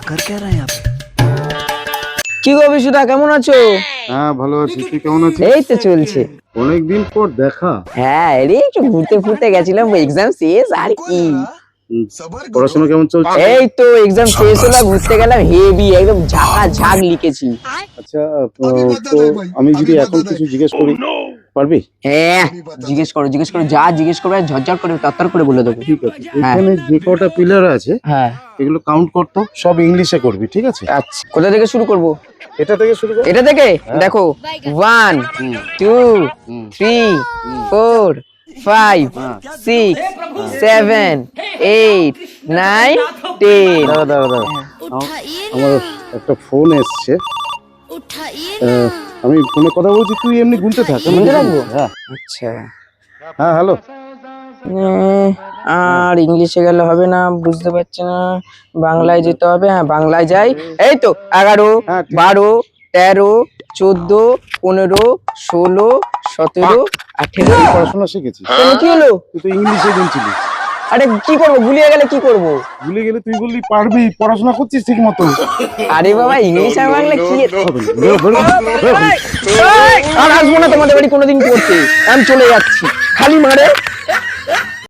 कर क्या रहा है यहाँ पे? কি গো বিশুদা, কেমন আছো? হ্যাঁ ভালো আছি, তুই কেমন আছিস? এই তো চলছে। অনেকদিন পর দেখা। হ্যাঁ রে, একটু ঘুরতে ফুরতে গেছিলাম, এক্সাম শেষ আর কি। পড়াশোনা কেমন চলছে? এই তো এক্সাম শেষ হলো, ঘুরতে গেলাম, হেভি একদম ঝাঁক লিখেছি। আচ্ছা, তো আমি যদি এখন কিছু জিজ্ঞেস করি পারবি? হ্যাঁ, জিজ্ঞেস করো যা জিজ্ঞেস করবে ঝরঝর করে তত্তর করে বলে দেবো। ঠিক আছে, এখানে যে কটা পিলার আছে হ্যাঁ এগুলো কাউন্ট করতো, সব ইংলিশে করবি, ঠিক আছে? আচ্ছা, কোথা থেকে শুরু করব? এটা থেকে শুরু কর। এটা থেকে দেখো, 1 2 3 4 5 6 7 8 9 10। দাঁড়া, আমার একটা ফোন এসছে। আমি ফোনে কথা বলছি, তুই এমনি গুনতে থাক। গুনতে থাকবো? হ্যাঁ আচ্ছা, হ্যাঁ, হ্যালো। আর ইংলিশে গেলে হবে না, বুঝতে পারছি না, বাংলায় যেতে হবে। হ্যাঁ বাংলায় যাই। এই তো 11 হ্যাঁ, ঠিক। 12 13 14 15 16 17 18। পড়াশোনা শিখেছিস? কেন, কি হলো? তুই তো ইংলিশে গুনছিলিস। আরে কি করবো, গুলিয়ে গেলে কি করবো? ভুলে গেলে তুই বললি পারবি, পড়াশোনা করছিস ঠিক মতো। আরে বাবা, ইংলিশ আর বাংলা কি? বেরো। আর আসবো না তোমাদের বাড়ি কোনোদিন পড়তে, আমি চলে যাচ্ছি। খালি মারে।